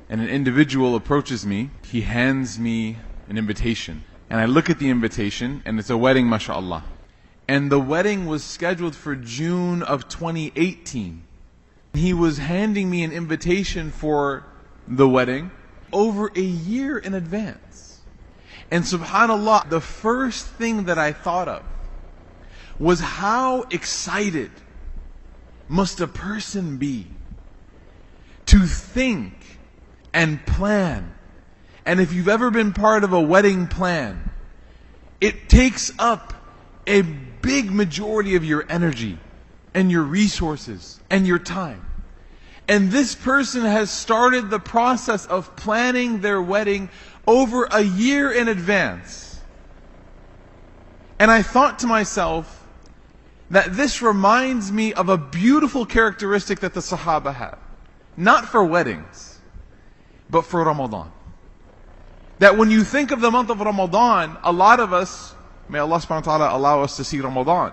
and an individual approaches me. He hands me an invitation. And I look at the invitation, and it's a wedding, mashallah. And the wedding was scheduled for June of 2018. He was handing me an invitation for the wedding over a year in advance. And subhanallah, the first thing that I thought of was how excited must a person be to think and plan. And if you've ever been part of a wedding plan, it takes up a big majority of your energy and your resources and your time. And this person has started the process of planning their wedding over a year in advance. And I thought to myself that this reminds me of a beautiful characteristic that the Sahaba had. Not for weddings, but for Ramadan. That when you think of the month of Ramadan, a lot of us, may Allah subhanahu wa ta'ala allow us to see Ramadan.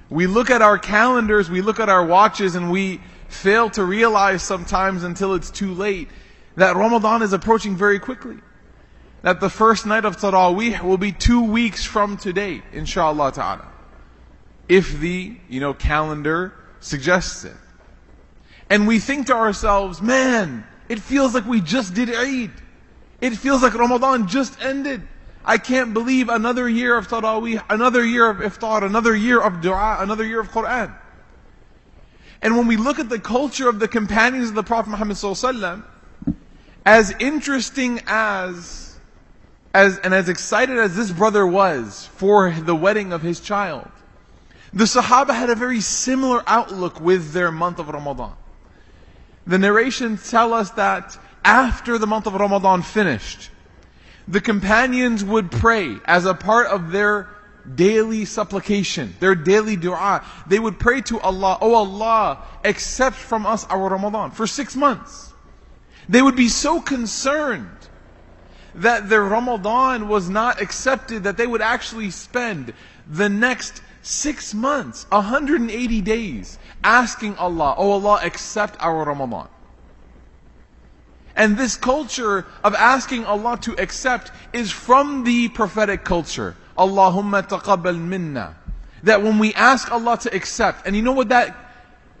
We look at our calendars, we look at our watches, and we fail to realize sometimes until it's too late that Ramadan is approaching very quickly. That the first night of Taraweeh will be 2 weeks from today, inshallah ta'ala. If the, calendar suggests it. And we think to ourselves, man, it feels like we just did Eid. It feels like Ramadan just ended. I can't believe another year of Taraweeh, another year of Iftar, another year of Dua, another year of Quran. And when we look at the culture of the companions of the Prophet Muhammad ﷺ, as interesting as excited as this brother was for the wedding of his child, the Sahaba had a very similar outlook with their month of Ramadan. The narrations tell us that after the month of Ramadan finished, the companions would pray as a part of their daily supplication, their daily dua. They would pray to Allah, "Oh Allah, accept from us our Ramadan," for 6 months. They would be so concerned that their Ramadan was not accepted that they would actually spend the next 6 months, 180 days, asking Allah, "Oh Allah, accept our Ramadan." And this culture of asking Allah to accept is from the prophetic culture. Allahumma taqabbal minna. That when we ask Allah to accept, and you know what that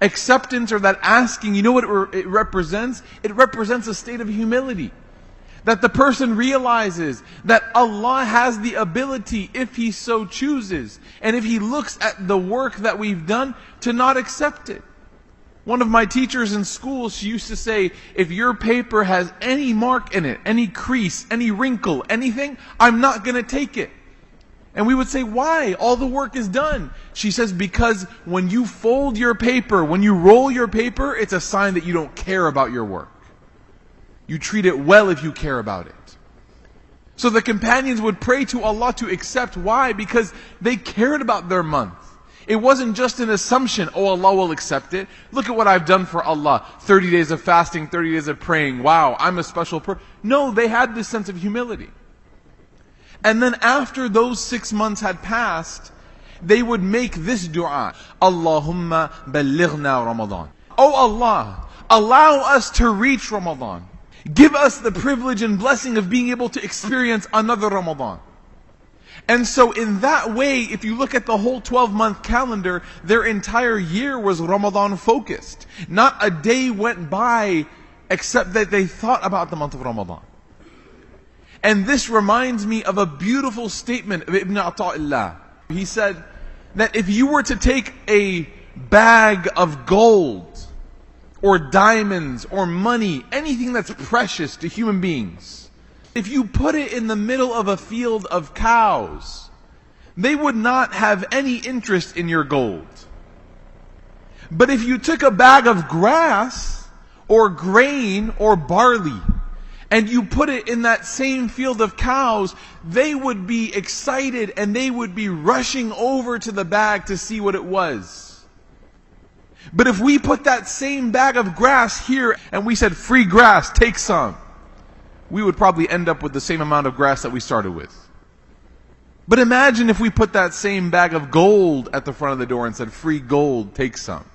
acceptance or that asking, you know what it represents? It represents a state of humility. That the person realizes that Allah has the ability, if He so chooses, and if He looks at the work that we've done, to not accept it. One of my teachers in school, she used to say, if your paper has any mark in it, any crease, any wrinkle, anything, I'm not going to take it. And we would say, why? All the work is done. She says, because when you fold your paper, when you roll your paper, it's a sign that you don't care about your work. You treat it well if you care about it. So the companions would pray to Allah to accept. Why? Because they cared about their month. It wasn't just an assumption, oh Allah will accept it. Look at what I've done for Allah. 30 days of fasting, 30 days of praying. Wow, I'm a special person. No, they had this sense of humility. And then after those 6 months had passed, they would make this dua. Allahumma ballighna Ramadan. Oh Allah, allow us to reach Ramadan. Give us the privilege and blessing of being able to experience another Ramadan. And so in that way, if you look at the whole 12-month calendar, their entire year was Ramadan focused. Not a day went by except that they thought about the month of Ramadan. And this reminds me of a beautiful statement of Ibn Ata'illah. He said that if you were to take a bag of gold or diamonds or money, anything that's precious to human beings, if you put it in the middle of a field of cows, they would not have any interest in your gold. But if you took a bag of grass or grain or barley and you put it in that same field of cows, they would be excited and they would be rushing over to the bag to see what it was. But if we put that same bag of grass here and we said, free grass, take some, we would probably end up with the same amount of grass that we started with. But imagine if we put that same bag of gold at the front of the door and said, free gold, take some.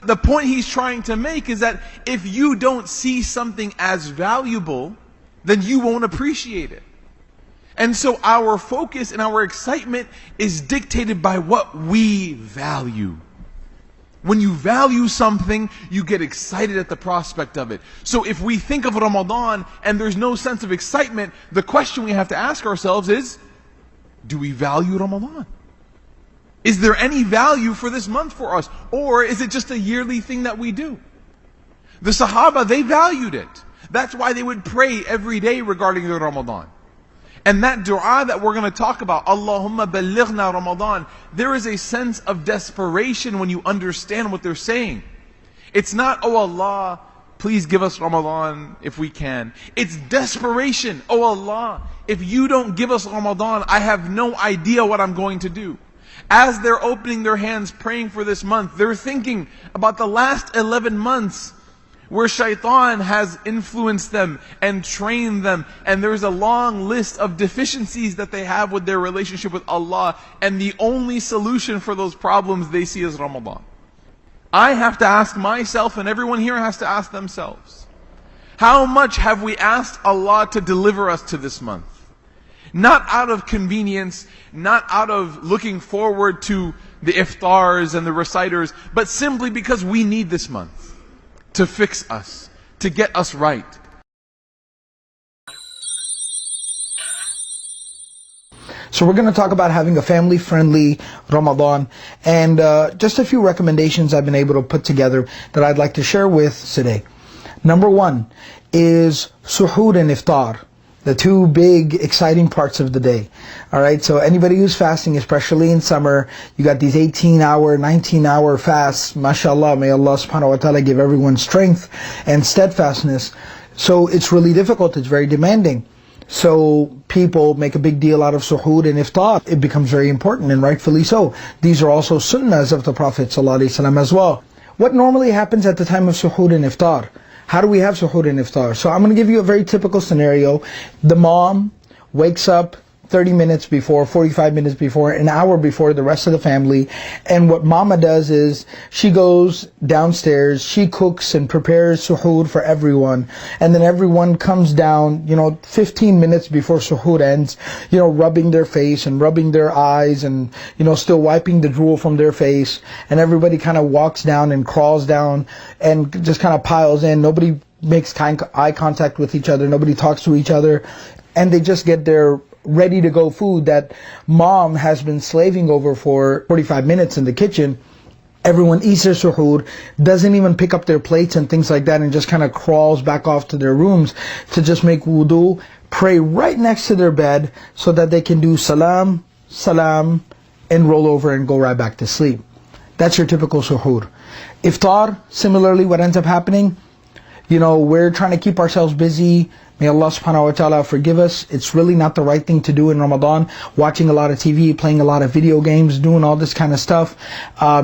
The point he's trying to make is that if you don't see something as valuable, then you won't appreciate it. And so our focus and our excitement is dictated by what we value. When you value something, you get excited at the prospect of it. So if we think of Ramadan and there's no sense of excitement, the question we have to ask ourselves is, do we value Ramadan? Is there any value for this month for us? Or is it just a yearly thing that we do? The Sahaba, they valued it. That's why they would pray every day regarding the Ramadan. And that dua that we're going to talk about, Allahumma ballighna Ramadan, there is a sense of desperation when you understand what they're saying. It's not, oh Allah, please give us Ramadan if we can. It's desperation. Oh Allah, if you don't give us Ramadan, I have no idea what I'm going to do. As they're opening their hands praying for this month, they're thinking about the last 11 months where shaitan has influenced them and trained them, and there's a long list of deficiencies that they have with their relationship with Allah, and the only solution for those problems they see is Ramadan. I have to ask myself, and everyone here has to ask themselves, how much have we asked Allah to deliver us to this month? Not out of convenience, not out of looking forward to the iftars and the reciters, but simply because we need this month to fix us, to get us right. So we're going to talk about having a family-friendly Ramadan, and just a few recommendations I've been able to put together that I'd like to share with today. Number one is suhoor and iftar, the two big exciting parts of the day. Alright, so anybody who's fasting, especially in summer, you got these 18-hour, 19-hour fasts. MashaAllah, may Allah subhanahu wa ta'ala give everyone strength and steadfastness. So it's really difficult, it's very demanding. So people make a big deal out of suhoor and iftar. It becomes very important, and rightfully so. These are also sunnahs of the Prophet ﷺ as well. What normally happens at the time of suhoor and iftar? How do we have suhoor and iftar? So I'm going to give you a very typical scenario. The mom wakes up 30 minutes before, 45 minutes before, an hour before the rest of the family. And what mama does is she goes downstairs, she cooks and prepares suhoor for everyone. And then everyone comes down, 15 minutes before suhoor ends, rubbing their face and rubbing their eyes and, still wiping the drool from their face. And everybody kind of walks down and crawls down and just kind of piles in. Nobody makes eye contact with each other. Nobody talks to each other. And they just get their ready to go food that mom has been slaving over for 45 minutes in the kitchen. Everyone eats their suhoor, doesn't even pick up their plates and things like that, and just kind of crawls back off to their rooms to just make wudu, pray right next to their bed so that they can do salam, salam, and roll over and go right back to sleep. That's your typical suhoor. Iftar, similarly, what ends up happening, we're trying to keep ourselves busy. May Allah subhanahu wa ta'ala forgive us. It's really not the right thing to do in Ramadan. Watching a lot of TV, playing a lot of video games, doing all this kind of stuff.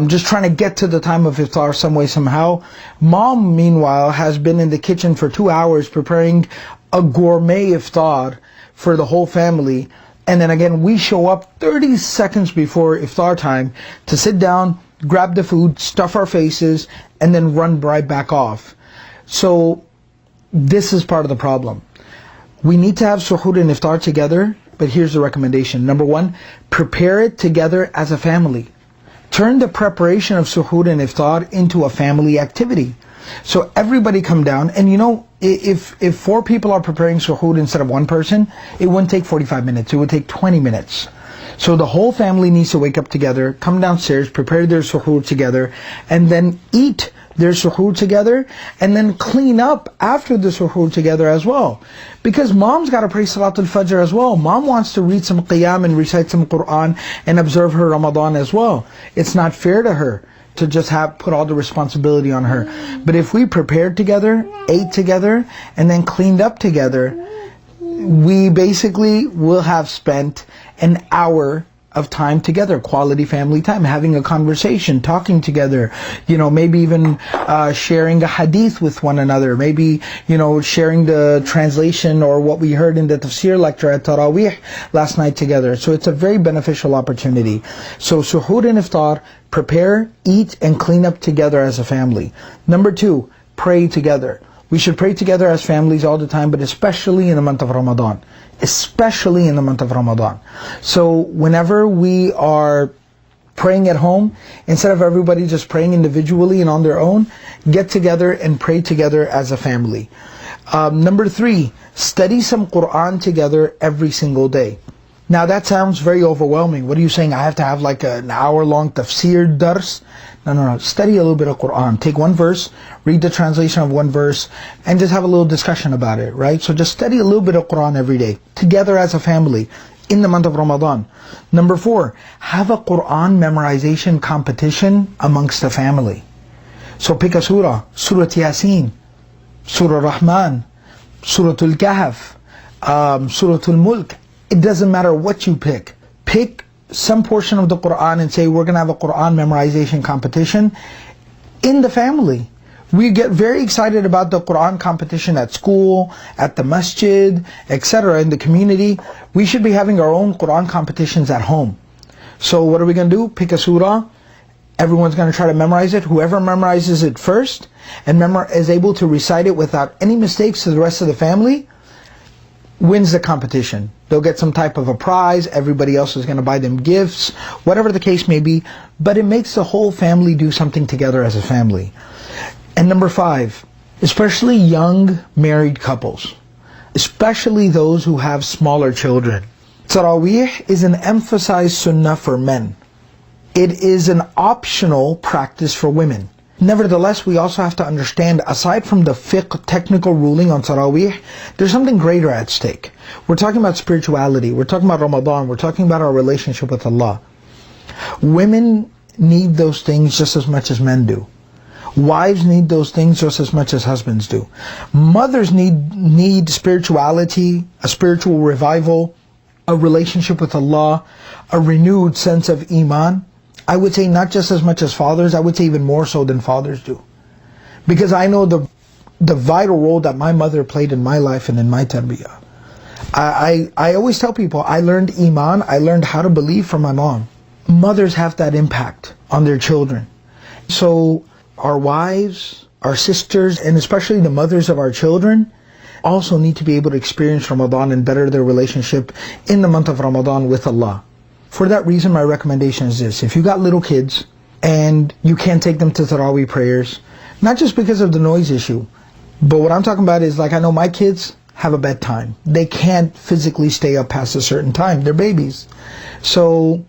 Just trying to get to the time of iftar some way, somehow. Mom, meanwhile, has been in the kitchen for 2 hours preparing a gourmet iftar for the whole family. And then again, we show up 30 seconds before iftar time to sit down, grab the food, stuff our faces, and then run right back off. So this is part of the problem. We need to have suhoor and iftar together, but here's the recommendation. Number one, prepare it together as a family. Turn the preparation of suhoor and iftar into a family activity. So everybody come down, and if 4 people are preparing suhoor instead of one person, it wouldn't take 45 minutes, it would take 20 minutes. So the whole family needs to wake up together, come downstairs, prepare their suhoor together, and then eat their suhoor together, and then clean up after the suhoor together as well. Because mom's got to pray Salatul Fajr as well. Mom wants to read some Qiyam and recite some Quran and observe her Ramadan as well. It's not fair to her to just put all the responsibility on her. But if we prepared together, ate together, and then cleaned up together, we basically will have spent an hour of time together, quality family time, having a conversation, talking together, maybe even sharing a hadith with one another, maybe, sharing the translation or what we heard in the tafsir lecture at Taraweeh last night together. So it's a very beneficial opportunity. So suhoor and iftar, prepare, eat, and clean up together as a family. Number 2, pray together. We should pray together as families all the time, but especially in the month of Ramadan. Especially in the month of Ramadan. So whenever we are praying at home, instead of everybody just praying individually and on their own, get together and pray together as a family. Number 3, study some Quran together every single day. Now that sounds very overwhelming. What are you saying? I have to have like an hour-long tafsir dars? No. Study a little bit of Quran. Take one verse, read the translation of one verse, and just have a little discussion about it, right? So just study a little bit of Quran every day, together as a family, in the month of Ramadan. Number 4, have a Quran memorization competition amongst the family. So pick a surah, Surah Yasin, Surah Rahman, Surah Al-Kahf, Surah Al-Mulk. It doesn't matter what you pick. Pick some portion of the Quran and say, we're going to have a Quran memorization competition in the family. We get very excited about the Quran competition at school, at the masjid, etc. in the community. We should be having our own Quran competitions at home. So what are we going to do? Pick a surah. Everyone's going to try to memorize it. Whoever memorizes it first and is able to recite it without any mistakes to the rest of the family wins the competition. They'll get some type of a prize. Everybody else is going to buy them gifts, whatever the case may be. But it makes the whole family do something together as a family. And number 5, especially young married couples, especially those who have smaller children. Taraweeh is an emphasized sunnah for men. It is an optional practice for women. Nevertheless, we also have to understand, aside from the fiqh technical ruling on Taraweeh, there's something greater at stake. We're talking about spirituality, we're talking about Ramadan, we're talking about our relationship with Allah. Women need those things just as much as men do. Wives need those things just as much as husbands do. Mothers need spirituality, a spiritual revival, a relationship with Allah, a renewed sense of iman. I would say not just as much as fathers, I would say even more so than fathers do. Because I know the vital role that my mother played in my life and in my tarbiyah. I always tell people, I learned iman, I learned how to believe from my mom. Mothers have that impact on their children. So our wives, our sisters, and especially the mothers of our children also need to be able to experience Ramadan and better their relationship in the month of Ramadan with Allah. For that reason, my recommendation is this. If you got little kids and you can't take them to Taraweeh prayers, not just because of the noise issue, but what I'm talking about is, like, I know my kids have a bedtime. They can't physically stay up past a certain time. They're babies. So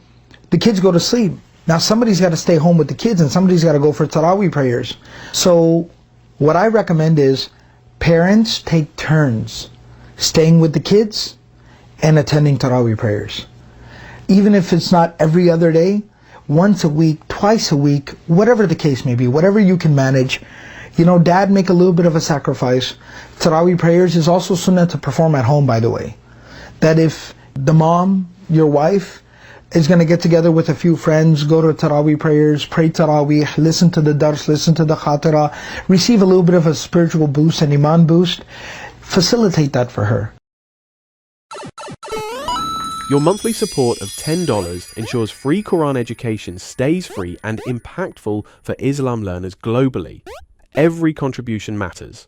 the kids go to sleep. Now somebody's got to stay home with the kids and somebody's got to go for Taraweeh prayers. So what I recommend is parents take turns staying with the kids and attending Taraweeh prayers. Even if it's not every other day, once a week, twice a week, whatever the case may be, whatever you can manage. Dad, make a little bit of a sacrifice. Taraweeh prayers is also sunnah to perform at home, by the way. That if the mom, your wife, is going to get together with a few friends, go to Taraweeh prayers, pray Taraweeh, listen to the dars, listen to the khatira, receive a little bit of a spiritual boost, an iman boost, facilitate that for her. Your monthly support of $10 ensures free Quran education stays free and impactful for Islam learners globally. Every contribution matters.